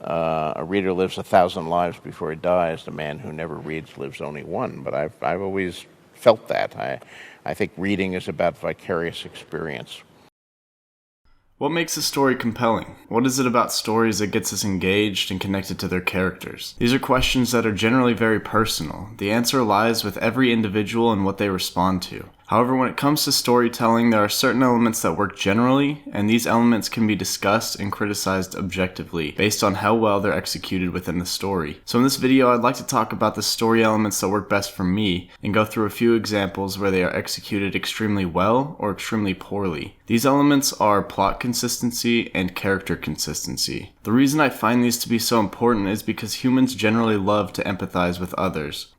a reader lives 1,000 lives before he dies. The man who never reads lives only one. But I've always felt that. I think reading is about vicarious experience. What makes a story compelling? What is it about stories that gets us engaged and connected to their characters? These are questions that are generally very personal. The answer lies with every individual and what they respond to. However, when it comes to storytelling, there are certain elements that work generally, and these elements can be discussed and criticized objectively based on how well they're executed within the story. So in this video, I'd like to talk about the story elements that work best for me and go through a few examples where they are executed extremely well or extremely poorly. These elements are plot consistency and character consistency. The reason I find these to be so important is because humans generally love to empathize with others.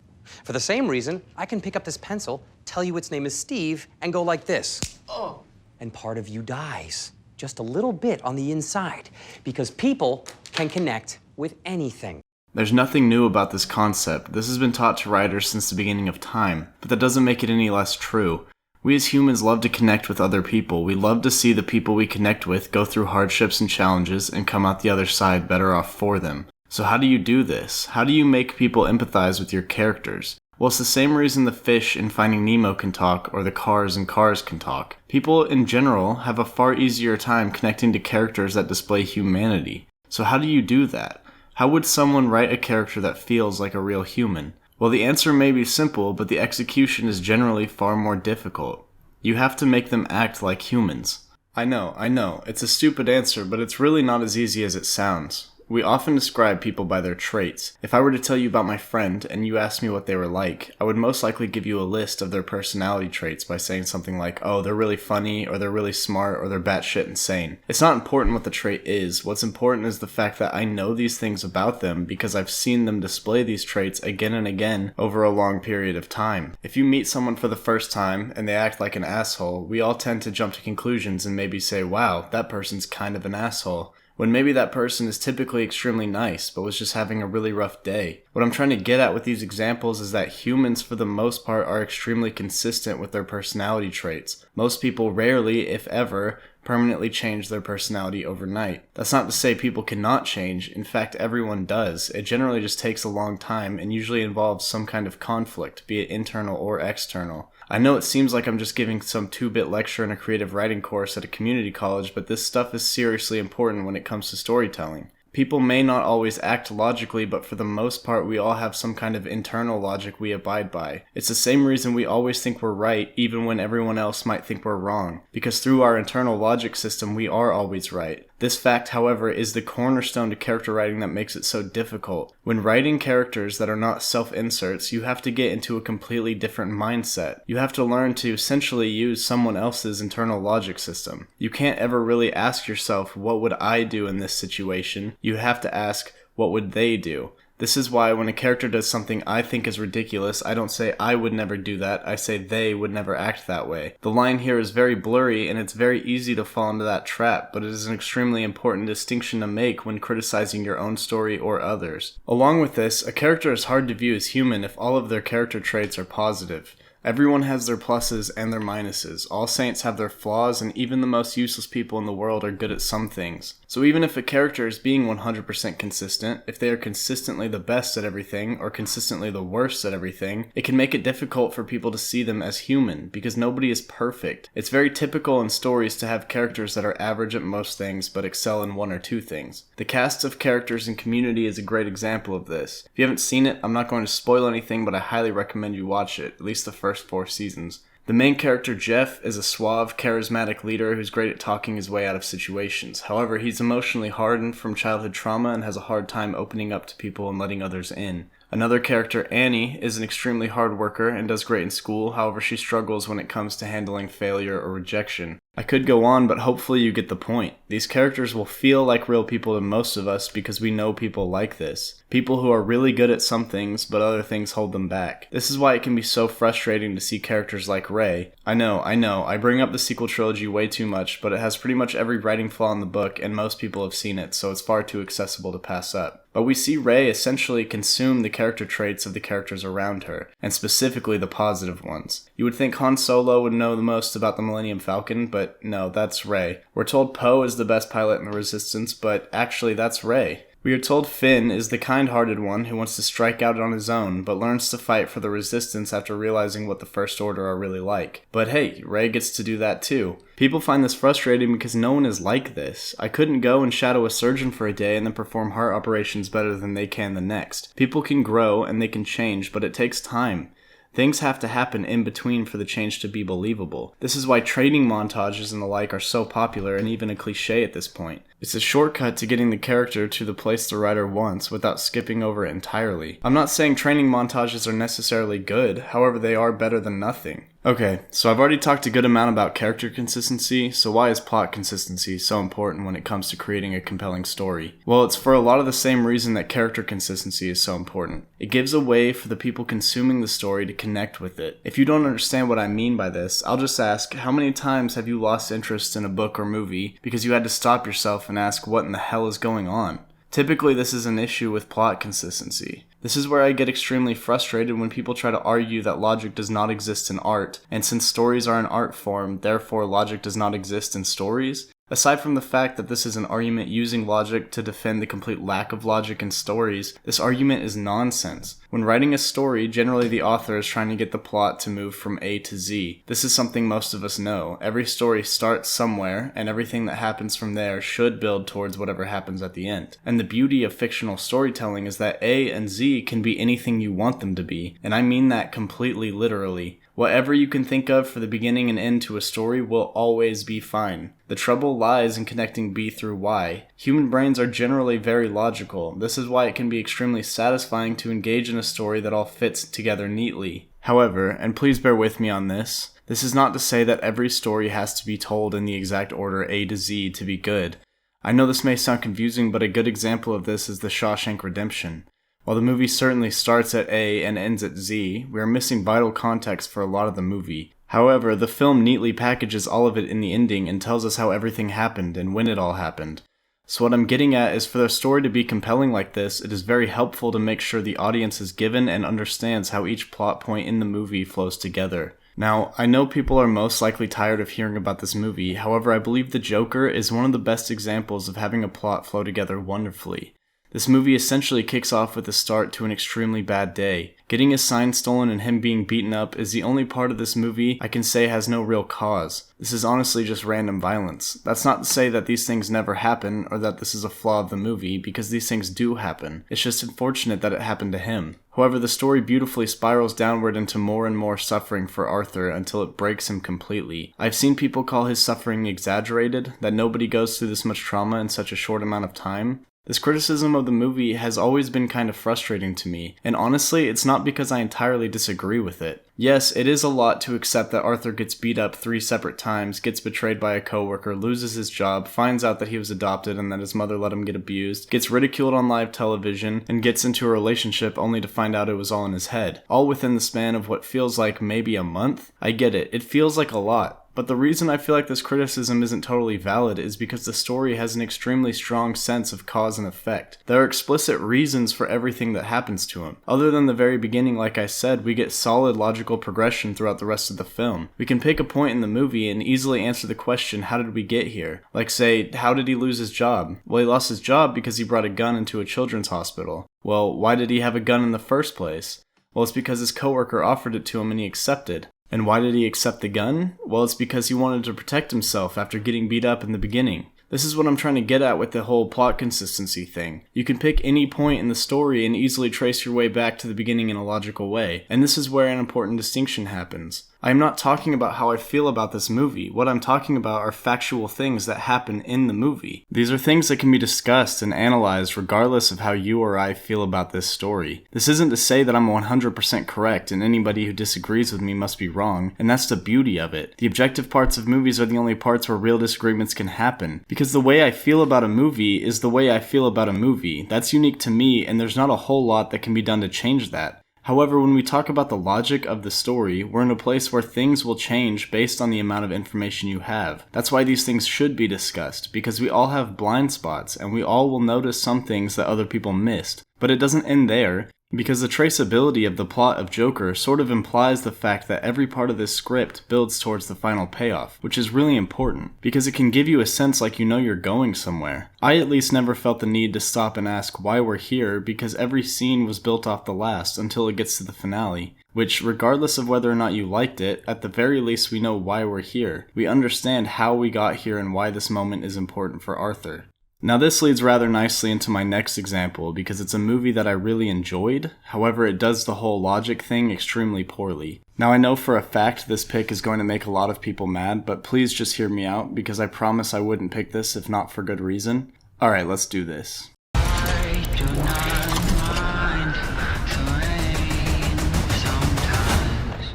For the same reason, I can pick up this pencil, tell you its name is Steve, and go like this. Oh. And part of you dies. Just a little bit on the inside. Because people can connect with anything. There's nothing new about this concept. This has been taught to writers since the beginning of time, but that doesn't make it any less true. We as humans love to connect with other people. We love to see the people we connect with go through hardships and challenges and come out the other side better off for them. So how do you do this? How do you make people empathize with your characters? Well, it's the same reason the fish in Finding Nemo can talk or the cars in Cars can talk. People in general have a far easier time connecting to characters that display humanity. So how do you do that? How would someone write a character that feels like a real human? Well, the answer may be simple, but the execution is generally far more difficult. You have to make them act like humans. I know, it's a stupid answer, but it's really not as easy as it sounds. We often describe people by their traits. If I were to tell you about my friend and you asked me what they were like, I would most likely give you a list of their personality traits by saying something like, oh, they're really funny, or they're really smart, or they're batshit insane. It's not important what the trait is. What's important is the fact that I know these things about them because I've seen them display these traits again and again over a long period of time. If you meet someone for the first time and they act like an asshole, we all tend to jump to conclusions and maybe say, wow, that person's kind of an asshole, when maybe that person is typically extremely nice, but was just having a really rough day. What I'm trying to get at with these examples is that humans, for the most part, are extremely consistent with their personality traits. Most people rarely, if ever, permanently change their personality overnight. That's not to say people cannot change. In fact, everyone does. It generally just takes a long time and usually involves some kind of conflict, be it internal or external. I know it seems like I'm just giving some 2-bit lecture in a creative writing course at a community college, but this stuff is seriously important when it comes to storytelling. People may not always act logically, but for the most part we all have some kind of internal logic we abide by. It's the same reason we always think we're right, even when everyone else might think we're wrong. Because through our internal logic system, we are always right. This fact, however, is the cornerstone to character writing that makes it so difficult. When writing characters that are not self-inserts, you have to get into a completely different mindset. You have to learn to essentially use someone else's internal logic system. You can't ever really ask yourself, what would I do in this situation? You have to ask, what would they do? This is why when a character does something I think is ridiculous, I don't say I would never do that, I say they would never act that way. The line here is very blurry and it's very easy to fall into that trap, but it is an extremely important distinction to make when criticizing your own story or others. Along with this, a character is hard to view as human if all of their character traits are positive. Everyone has their pluses and their minuses. All saints have their flaws, and even the most useless people in the world are good at some things. So even if a character is being 100% consistent, if they are consistently the best at everything, or consistently the worst at everything, it can make it difficult for people to see them as human, because nobody is perfect. It's very typical in stories to have characters that are average at most things, but excel in 1 or 2 things. The cast of characters in Community is a great example of this. If you haven't seen it, I'm not going to spoil anything, but I highly recommend you watch it, at least the first 4 seasons. The main character, Jeff, is a suave, charismatic leader who's great at talking his way out of situations. However, he's emotionally hardened from childhood trauma and has a hard time opening up to people and letting others in. Another character, Annie, is an extremely hard worker and does great in school, however she struggles when it comes to handling failure or rejection. I could go on, but hopefully you get the point. These characters will feel like real people to most of us because we know people like this. People who are really good at some things, but other things hold them back. This is why it can be so frustrating to see characters like Ray. I know, I bring up the sequel trilogy way too much, but it has pretty much every writing flaw in the book, and most people have seen it, so it's far too accessible to pass up. But we see Ray essentially consume the character traits of the characters around her, and specifically the positive ones. You would think Han Solo would know the most about the Millennium Falcon, but no, that's Ray. We're told Poe is the best pilot in the Resistance, but actually that's Ray. We are told Finn is the kind-hearted one who wants to strike out on his own, but learns to fight for the Resistance after realizing what the First Order are really like. But hey, Rey gets to do that too. People find this frustrating because no one is like this. I couldn't go and shadow a surgeon for a day and then perform heart operations better than they can the next. People can grow and they can change, but it takes time. Things have to happen in between for the change to be believable. This is why training montages and the like are so popular and even a cliche at this point. It's a shortcut to getting the character to the place the writer wants without skipping over it entirely. I'm not saying training montages are necessarily good, however they are better than nothing. Okay, so I've already talked a good amount about character consistency, so why is plot consistency so important when it comes to creating a compelling story? Well, it's for a lot of the same reason that character consistency is so important. It gives a way for the people consuming the story to connect with it. If you don't understand what I mean by this, I'll just ask, how many times have you lost interest in a book or movie because you had to stop yourself and ask what in the hell is going on? Typically, this is an issue with plot consistency. This is where I get extremely frustrated when people try to argue that logic does not exist in art, and since stories are an art form, therefore logic does not exist in stories. Aside from the fact that this is an argument using logic to defend the complete lack of logic in stories, this argument is nonsense. When writing a story, generally the author is trying to get the plot to move from A to Z. This is something most of us know. Every story starts somewhere, and everything that happens from there should build towards whatever happens at the end. And the beauty of fictional storytelling is that A and Z can be anything you want them to be, and I mean that completely literally. Whatever you can think of for the beginning and end to a story will always be fine. The trouble lies in connecting B through Y. Human brains are generally very logical. This is why it can be extremely satisfying to engage in a story that all fits together neatly. However, and please bear with me on this is not to say that every story has to be told in the exact order A to Z to be good. I know this may sound confusing, but a good example of this is The Shawshank Redemption. While the movie certainly starts at A and ends at Z, we are missing vital context for a lot of the movie. However, the film neatly packages all of it in the ending and tells us how everything happened and when it all happened. So what I'm getting at is for the story to be compelling like this, it is very helpful to make sure the audience is given and understands how each plot point in the movie flows together. Now, I know people are most likely tired of hearing about this movie, however I believe The Joker is one of the best examples of having a plot flow together wonderfully. This movie essentially kicks off with a start to an extremely bad day. Getting his sign stolen and him being beaten up is the only part of this movie I can say has no real cause. This is honestly just random violence. That's not to say that these things never happen or that this is a flaw of the movie, because these things do happen. It's just unfortunate that it happened to him. However, the story beautifully spirals downward into more and more suffering for Arthur until it breaks him completely. I've seen people call his suffering exaggerated, that nobody goes through this much trauma in such a short amount of time. This criticism of the movie has always been kind of frustrating to me, and honestly, it's not because I entirely disagree with it. Yes, it is a lot to accept that Arthur gets beat up 3 separate times, gets betrayed by a coworker, loses his job, finds out that he was adopted and that his mother let him get abused, gets ridiculed on live television, and gets into a relationship only to find out it was all in his head. All within the span of what feels like maybe a month? I get it, it feels like a lot. But the reason I feel like this criticism isn't totally valid is because the story has an extremely strong sense of cause and effect. There are explicit reasons for everything that happens to him. Other than the very beginning, like I said, we get solid logical progression throughout the rest of the film. We can pick a point in the movie and easily answer the question, how did we get here? Like say, how did he lose his job? Well, he lost his job because he brought a gun into a children's hospital. Well, why did he have a gun in the first place? Well, it's because his coworker offered it to him and he accepted. And why did he accept the gun? Well, it's because he wanted to protect himself after getting beat up in the beginning. This is what I'm trying to get at with the whole plot consistency thing. You can pick any point in the story and easily trace your way back to the beginning in a logical way, and this is where an important distinction happens. I am not talking about how I feel about this movie. What I'm talking about are factual things that happen in the movie. These are things that can be discussed and analyzed regardless of how you or I feel about this story. This isn't to say that I'm 100% correct and anybody who disagrees with me must be wrong, and that's the beauty of it. The objective parts of movies are the only parts where real disagreements can happen, because the way I feel about a movie is the way I feel about a movie. That's unique to me, and there's not a whole lot that can be done to change that. However, when we talk about the logic of the story, we're in a place where things will change based on the amount of information you have. That's why these things should be discussed, because we all have blind spots, and we all will notice some things that other people missed. But it doesn't end there. Because the traceability of the plot of Joker sort of implies the fact that every part of this script builds towards the final payoff, which is really important, because it can give you a sense like you know you're going somewhere. I at least never felt the need to stop and ask why we're here, because every scene was built off the last until it gets to the finale. Which, regardless of whether or not you liked it, at the very least we know why we're here. We understand how we got here and why this moment is important for Arthur. Now this leads rather nicely into my next example, because it's a movie that I really enjoyed, however it does the whole logic thing extremely poorly. Now I know for a fact this pick is going to make a lot of people mad, but please just hear me out, because I promise I wouldn't pick this if not for good reason. Alright, let's do this. I do not mind the rain sometimes.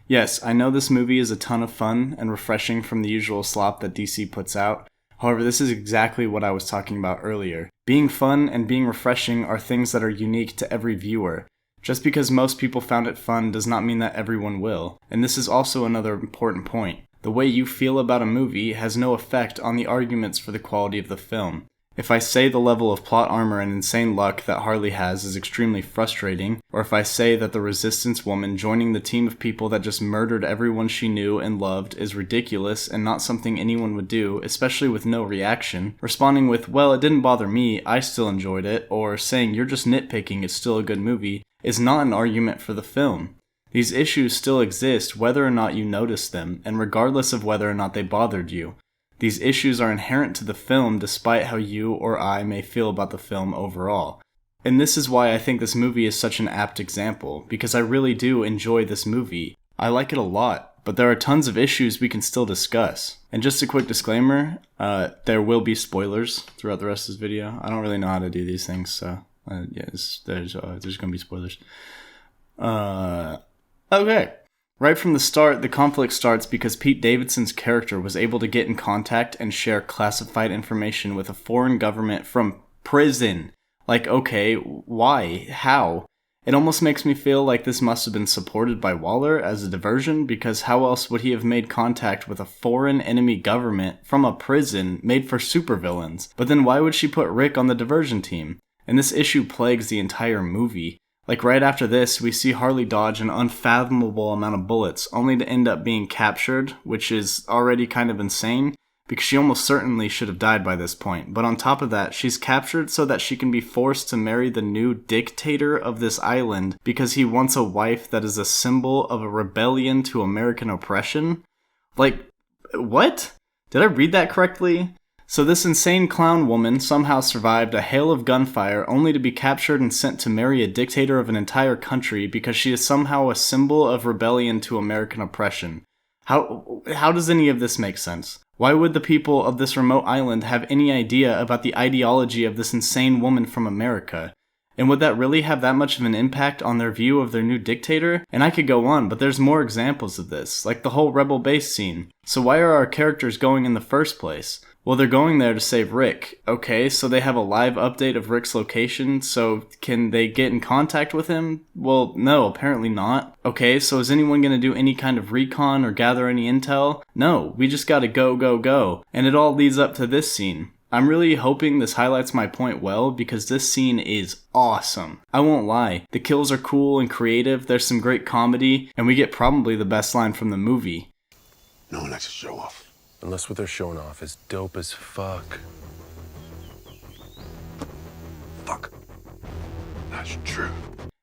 Yes, I know this movie is a ton of fun and refreshing from the usual slop that DC puts out. However, this is exactly what I was talking about earlier. Being fun and being refreshing are things that are unique to every viewer. Just because most people found it fun does not mean that everyone will. And this is also another important point. The way you feel about a movie has no effect on the arguments for the quality of the film. If I say the level of plot armor and insane luck that Harley has is extremely frustrating, or if I say that the Resistance woman joining the team of people that just murdered everyone she knew and loved is ridiculous and not something anyone would do, especially with no reaction, responding with, well, it didn't bother me, I still enjoyed it, or saying you're just nitpicking, it's still a good movie, is not an argument for the film. These issues still exist whether or not you notice them, and regardless of whether or not they bothered you. These issues are inherent to the film despite how you or I may feel about the film overall. And this is why I think this movie is such an apt example, because I really do enjoy this movie. I like it a lot, but there are tons of issues we can still discuss. And just a quick disclaimer, there will be spoilers throughout the rest of this video. I don't really know how to do these things, so there's gonna be spoilers. Okay. Right from the start, the conflict starts because Pete Davidson's character was able to get in contact and share classified information with a foreign government from prison. Like, okay, why? How? It almost makes me feel like this must have been supported by Waller as a diversion, because how else would he have made contact with a foreign enemy government from a prison made for supervillains? But then why would she put Rick on the diversion team? And this issue plagues the entire movie. Like right after this, we see Harley dodge an unfathomable amount of bullets, only to end up being captured, which is already kind of insane, because she almost certainly should have died by this point. But on top of that, she's captured so that she can be forced to marry the new dictator of this island, because he wants a wife that is a symbol of a rebellion to American oppression? Like, what? Did I read that correctly? So this insane clown woman somehow survived a hail of gunfire only to be captured and sent to marry a dictator of an entire country because she is somehow a symbol of rebellion to American oppression. How does any of this make sense? Why would the people of this remote island have any idea about the ideology of this insane woman from America? And would that really have that much of an impact on their view of their new dictator? And I could go on, but there's more examples of this, like the whole rebel base scene. So why are our characters going in the first place? Well, they're going there to save Rick. Okay, so they have a live update of Rick's location, so can they get in contact with him? Well, no, apparently not. Okay, so is anyone going to do any kind of recon or gather any intel? No, we just gotta go. And it all leads up to this scene. I'm really hoping this highlights my point well, because this scene is awesome. I won't lie, the kills are cool and creative, there's some great comedy, and we get probably the best line from the movie. No one likes to show off. Unless what they're showing off is dope as fuck. Fuck. That's true.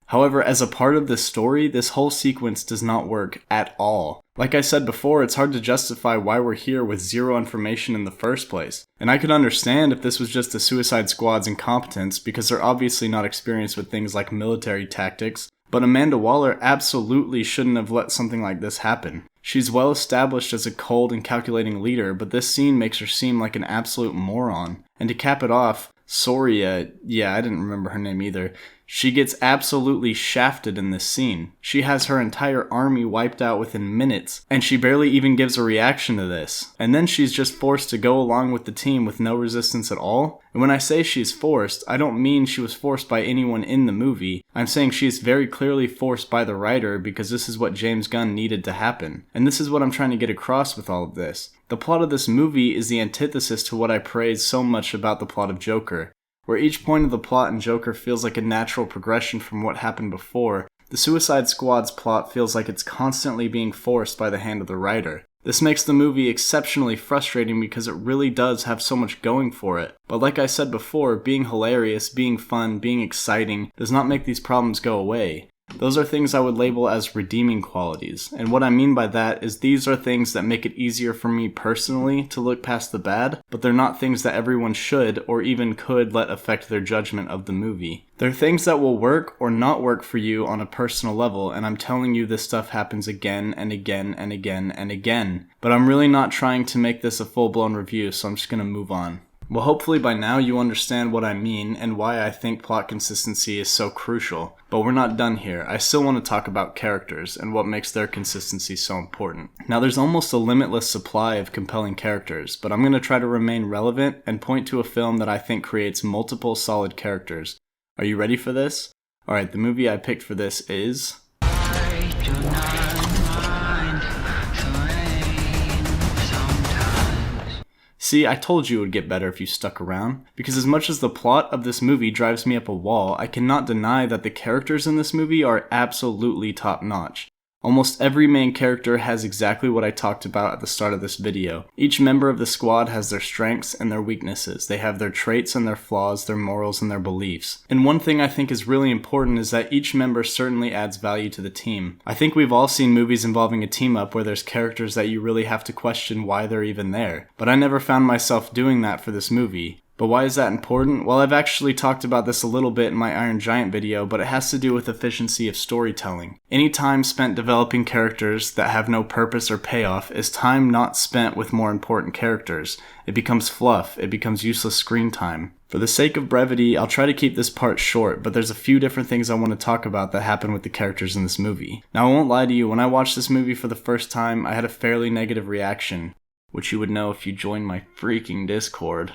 However, as a part of this story, this whole sequence does not work at all. Like I said before, it's hard to justify why we're here with zero information in the first place. And I could understand if this was just the Suicide Squad's incompetence, because they're obviously not experienced with things like military tactics, but Amanda Waller absolutely shouldn't have let something like this happen. She's well established as a cold and calculating leader, but this scene makes her seem like an absolute moron. And to cap it off, Soria, I didn't remember her name either, she gets absolutely shafted in this scene. She has her entire army wiped out within minutes, and she barely even gives a reaction to this. And then she's just forced to go along with the team with no resistance at all. And when I say she's forced, I don't mean she was forced by anyone in the movie. I'm saying she's very clearly forced by the writer, because this is what James Gunn needed to happen. And this is what I'm trying to get across with all of this. The plot of this movie is the antithesis to what I praise so much about the plot of Joker. Where each point of the plot in Joker feels like a natural progression from what happened before, the Suicide Squad's plot feels like it's constantly being forced by the hand of the writer. This makes the movie exceptionally frustrating because it really does have so much going for it. But like I said before, being hilarious, being fun, being exciting does not make these problems go away. Those are things I would label as redeeming qualities, and what I mean by that is these are things that make it easier for me personally to look past the bad, but they're not things that everyone should or even could let affect their judgment of the movie. They're things that will work or not work for you on a personal level, and I'm telling you this stuff happens again and again and again and again. But I'm really not trying to make this a full-blown review, so I'm just gonna move on. Well, hopefully by now you understand what I mean and why I think plot consistency is so crucial. But we're not done here. I still want to talk about characters and what makes their consistency so important. Now, there's almost a limitless supply of compelling characters, but I'm going to try to remain relevant and point to a film that I think creates multiple solid characters. Are you ready for this? Alright, the movie I picked for this is... I do not mind the rain sometimes. See, I told you it would get better if you stuck around, because as much as the plot of this movie drives me up a wall, I cannot deny that the characters in this movie are absolutely top-notch. Almost every main character has exactly what I talked about at the start of this video. Each member of the squad has their strengths and their weaknesses. They have their traits and their flaws, their morals and their beliefs. And one thing I think is really important is that each member certainly adds value to the team. I think we've all seen movies involving a team up where there's characters that you really have to question why they're even there. But I never found myself doing that for this movie. But why is that important? Well, I've actually talked about this a little bit in my Iron Giant video, but it has to do with efficiency of storytelling. Any time spent developing characters that have no purpose or payoff is time not spent with more important characters. It becomes fluff, it becomes useless screen time. For the sake of brevity, I'll try to keep this part short, but there's a few different things I want to talk about that happen with the characters in this movie. Now, I won't lie to you, when I watched this movie for the first time, I had a fairly negative reaction, which you would know if you joined my freaking Discord.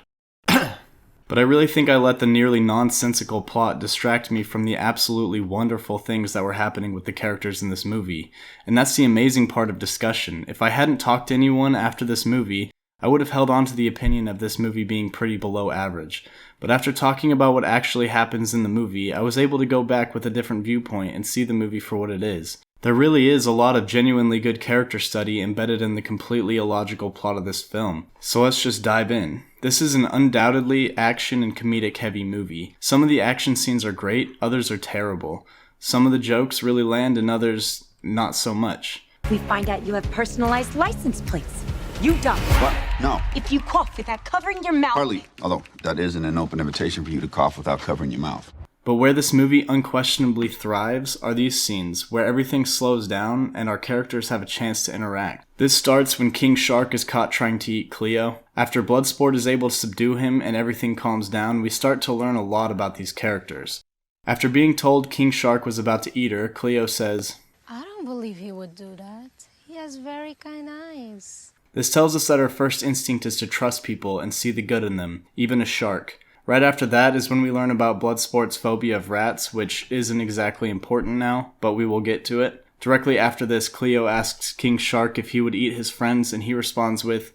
But I really think I let the nearly nonsensical plot distract me from the absolutely wonderful things that were happening with the characters in this movie. And that's the amazing part of discussion. If I hadn't talked to anyone after this movie, I would have held on to the opinion of this movie being pretty below average. But after talking about what actually happens in the movie, I was able to go back with a different viewpoint and see the movie for what it is. There really is a lot of genuinely good character study embedded in the completely illogical plot of this film. So let's just dive in. This is an undoubtedly action and comedic heavy movie. Some of the action scenes are great, others are terrible. Some of the jokes really land and others not so much. We find out you have personalized license plates. You don't. What? No. If you cough without covering your mouth. Hardly. Although, that isn't an open invitation for you to cough without covering your mouth. But where this movie unquestionably thrives are these scenes, where everything slows down and our characters have a chance to interact. This starts when King Shark is caught trying to eat Cleo. After Bloodsport is able to subdue him and everything calms down, we start to learn a lot about these characters. After being told King Shark was about to eat her, Cleo says, I don't believe he would do that. He has very kind eyes. This tells us that our first instinct is to trust people and see the good in them, even a shark. Right after that is when we learn about Bloodsport's phobia of rats, which isn't exactly important now, but we will get to it. Directly after this, Cleo asks King Shark if he would eat his friends, and he responds with,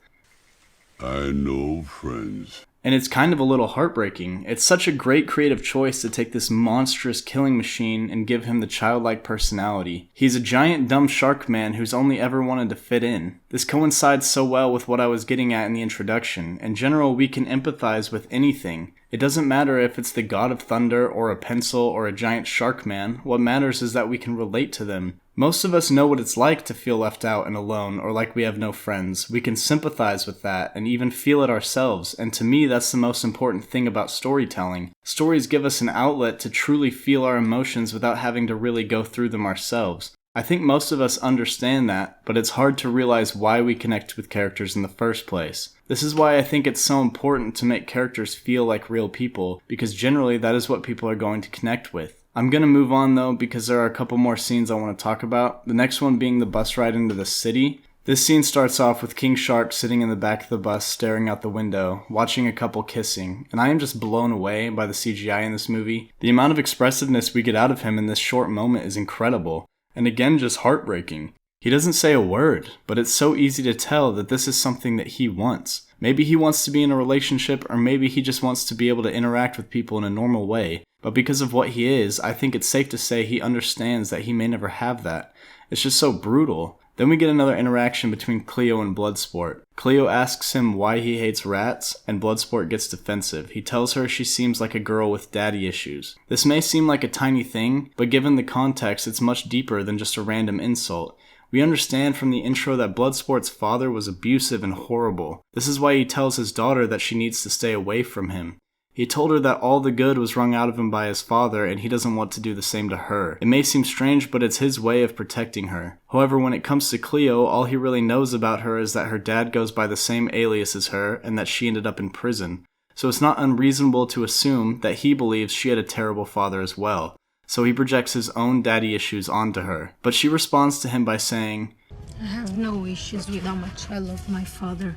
I know friends. And it's kind of a little heartbreaking. It's such a great creative choice to take this monstrous killing machine and give him the childlike personality. He's a giant dumb shark man who's only ever wanted to fit in. This coincides so well with what I was getting at in the introduction. In general, we can empathize with anything. It doesn't matter if it's the god of thunder or a pencil or a giant shark man. What matters is that we can relate to them. Most of us know what it's like to feel left out and alone, or like we have no friends. We can sympathize with that, and even feel it ourselves, and to me that's the most important thing about storytelling. Stories give us an outlet to truly feel our emotions without having to really go through them ourselves. I think most of us understand that, but it's hard to realize why we connect with characters in the first place. This is why I think it's so important to make characters feel like real people, because generally that is what people are going to connect with. I'm gonna move on though because there are a couple more scenes I want to talk about. The next one being the bus ride into the city. This scene starts off with King Shark sitting in the back of the bus staring out the window, watching a couple kissing, and I am just blown away by the CGI in this movie. The amount of expressiveness we get out of him in this short moment is incredible, and again just heartbreaking. He doesn't say a word, but it's so easy to tell that this is something that he wants. Maybe he wants to be in a relationship, or maybe he just wants to be able to interact with people in a normal way. But because of what he is, I think it's safe to say he understands that he may never have that. It's just so brutal. Then we get another interaction between Cleo and Bloodsport. Cleo asks him why he hates rats, and Bloodsport gets defensive. He tells her she seems like a girl with daddy issues. This may seem like a tiny thing, but given the context, it's much deeper than just a random insult. We understand from the intro that Bloodsport's father was abusive and horrible. This is why he tells his daughter that she needs to stay away from him. He told her that all the good was wrung out of him by his father, and he doesn't want to do the same to her. It may seem strange, but it's his way of protecting her. However, when it comes to Cleo, all he really knows about her is that her dad goes by the same alias as her, and that she ended up in prison. So it's not unreasonable to assume that he believes she had a terrible father as well. So he projects his own daddy issues onto her. But she responds to him by saying, I have no issues with how much I love my father.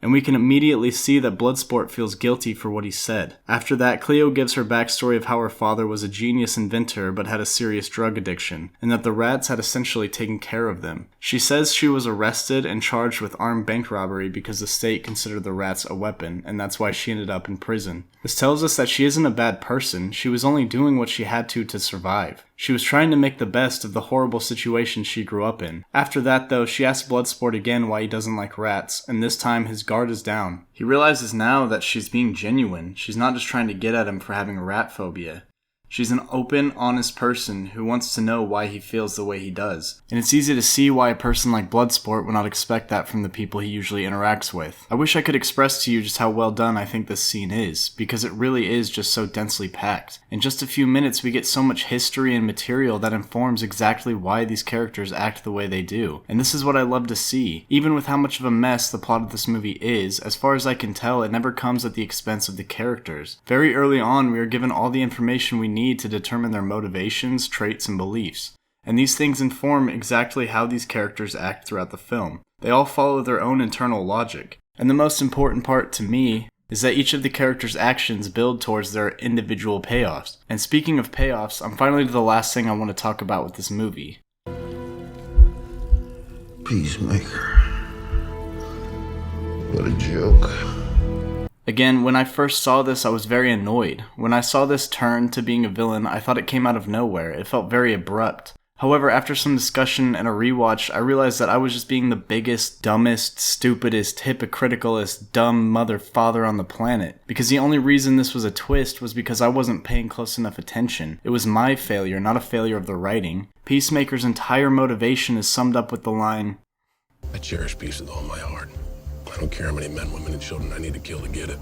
And we can immediately see that Bloodsport feels guilty for what he said. After that, Cleo gives her backstory of how her father was a genius inventor but had a serious drug addiction, and that the rats had essentially taken care of them. She says she was arrested and charged with armed bank robbery because the state considered the rats a weapon, and that's why she ended up in prison. This tells us that she isn't a bad person, she was only doing what she had to survive. She was trying to make the best of the horrible situation she grew up in. After that, though, she asks Bloodsport again why he doesn't like rats, and this time his guard is down. He realizes now that she's being genuine. She's not just trying to get at him for having a rat phobia. She's an open, honest person who wants to know why he feels the way he does. And it's easy to see why a person like Bloodsport would not expect that from the people he usually interacts with. I wish I could express to you just how well done I think this scene is, because it really is just so densely packed. In just a few minutes we get so much history and material that informs exactly why these characters act the way they do. And this is what I love to see. Even with how much of a mess the plot of this movie is, as far as I can tell, it never comes at the expense of the characters. Very early on we are given all the information we need to determine their motivations, traits, and beliefs. And these things inform exactly how these characters act throughout the film. They all follow their own internal logic. And the most important part to me is that each of the characters' actions build towards their individual payoffs. And speaking of payoffs, I'm finally to the last thing I want to talk about with this movie. Peacemaker. What a joke. Again, when I first saw this, I was very annoyed. When I saw this turn to being a villain, I thought it came out of nowhere. It felt very abrupt. However, after some discussion and a rewatch, I realized that I was just being the biggest, dumbest, stupidest, hypocriticalest, dumb mother-father on the planet. Because the only reason this was a twist was because I wasn't paying close enough attention. It was my failure, not a failure of the writing. Peacemaker's entire motivation is summed up with the line, I cherish peace with all my heart. I don't care how many men, women, and children I need to kill to get it.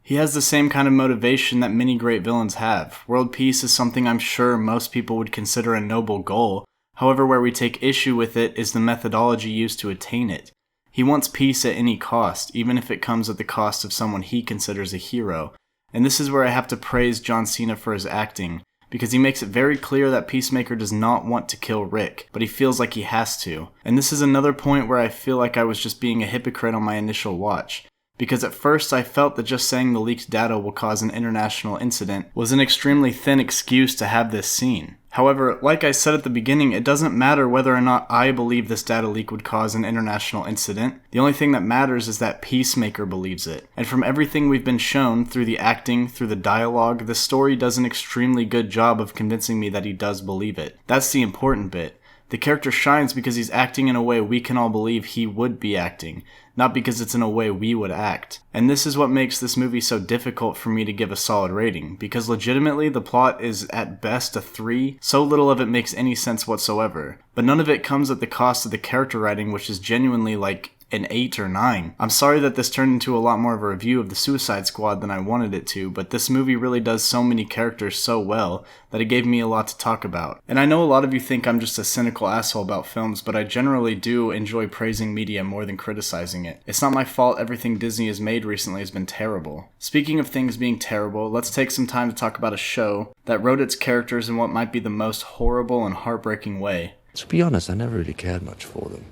He has the same kind of motivation that many great villains have. World peace is something I'm sure most people would consider a noble goal. However, where we take issue with it is the methodology used to attain it. He wants peace at any cost, even if it comes at the cost of someone he considers a hero. And this is where I have to praise John Cena for his acting, because he makes it very clear that Peacemaker does not want to kill Rick, but he feels like he has to. And this is another point where I feel like I was just being a hypocrite on my initial watch. Because at first I felt that just saying the leaked data will cause an international incident was an extremely thin excuse to have this scene. However, like I said at the beginning, it doesn't matter whether or not I believe this data leak would cause an international incident. The only thing that matters is that Peacemaker believes it. And from everything we've been shown, through the acting, through the dialogue, the story does an extremely good job of convincing me that he does believe it. That's the important bit. The character shines because he's acting in a way we can all believe he would be acting, not because it's in a way we would act. And this is what makes this movie so difficult for me to give a solid rating, because legitimately the plot is at best a 3, so little of it makes any sense whatsoever. But none of it comes at the cost of the character writing, which is genuinely like an 8 or 9. I'm sorry that this turned into a lot more of a review of the Suicide Squad than I wanted it to, but this movie really does so many characters so well that it gave me a lot to talk about. And I know a lot of you think I'm just a cynical asshole about films, but I generally do enjoy praising media more than criticizing it. It's not my fault everything Disney has made recently has been terrible. Speaking of things being terrible, let's take some time to talk about a show that wrote its characters in what might be the most horrible and heartbreaking way. To be honest, I never really cared much for them.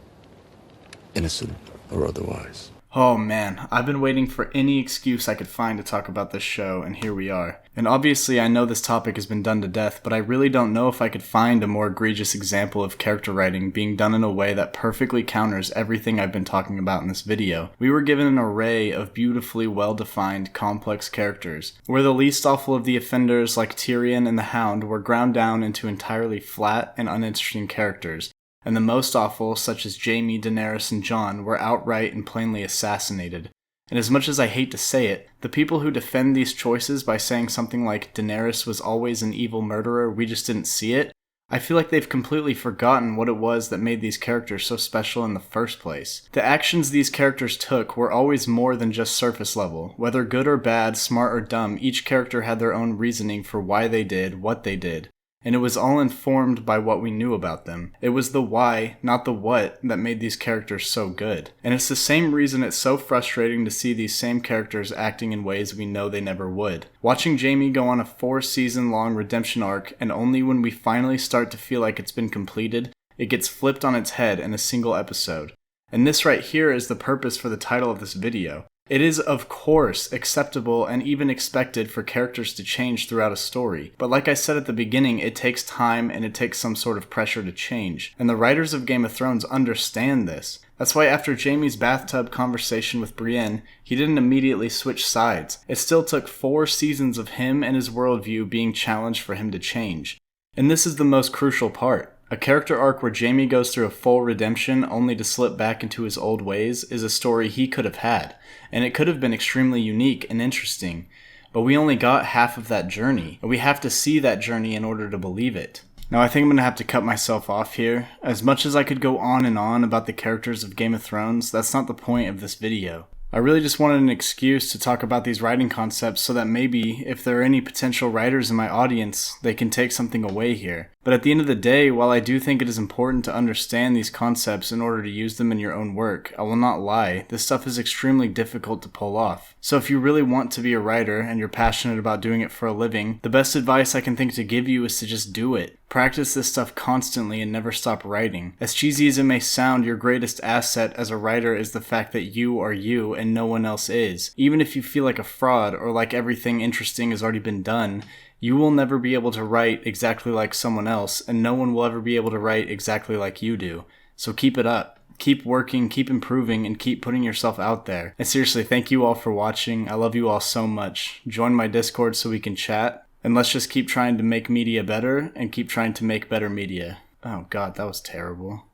Innocent or otherwise. Oh man, I've been waiting for any excuse I could find to talk about this show, and here we are. And obviously I know this topic has been done to death, but I really don't know if I could find a more egregious example of character writing being done in a way that perfectly counters everything I've been talking about in this video. We were given an array of beautifully well-defined, complex characters, where the least awful of the offenders like Tyrion and the Hound were ground down into entirely flat and uninteresting characters, and the most awful, such as Jaime, Daenerys, and Jon, were outright and plainly assassinated. And as much as I hate to say it, the people who defend these choices by saying something like Daenerys was always an evil murderer, we just didn't see it, I feel like they've completely forgotten what it was that made these characters so special in the first place. The actions these characters took were always more than just surface level. Whether good or bad, smart or dumb, each character had their own reasoning for why they did what they did. And it was all informed by what we knew about them. It was the why, not the what, that made these characters so good. And it's the same reason it's so frustrating to see these same characters acting in ways we know they never would. Watching Jaime go on a 4-season-long redemption arc, and only when we finally start to feel like it's been completed, it gets flipped on its head in a single episode. And this right here is the purpose for the title of this video. It is, of course, acceptable and even expected for characters to change throughout a story, but like I said at the beginning, it takes time and it takes some sort of pressure to change, and the writers of Game of Thrones understand this. That's why after Jaime's bathtub conversation with Brienne, he didn't immediately switch sides. It still took 4 seasons of him and his worldview being challenged for him to change. And this is the most crucial part. A character arc where Jaime goes through a full redemption only to slip back into his old ways is a story he could have had, and it could have been extremely unique and interesting, but we only got half of that journey, and we have to see that journey in order to believe it. Now I think I'm going to have to cut myself off here. As much as I could go on and on about the characters of Game of Thrones, that's not the point of this video. I really just wanted an excuse to talk about these writing concepts so that maybe, if there are any potential writers in my audience, they can take something away here. But at the end of the day, while I do think it is important to understand these concepts in order to use them in your own work, I will not lie, this stuff is extremely difficult to pull off. So if you really want to be a writer and you're passionate about doing it for a living, the best advice I can think to give you is to just do it. Practice this stuff constantly and never stop writing. As cheesy as it may sound, your greatest asset as a writer is the fact that you are you and no one else is. Even if you feel like a fraud or like everything interesting has already been done, you will never be able to write exactly like someone else, and no one will ever be able to write exactly like you do. So keep it up. Keep working, keep improving, and keep putting yourself out there. And seriously, thank you all for watching. I love you all so much. Join my Discord so we can chat. And let's just keep trying to make media better and keep trying to make better media. Oh god, that was terrible.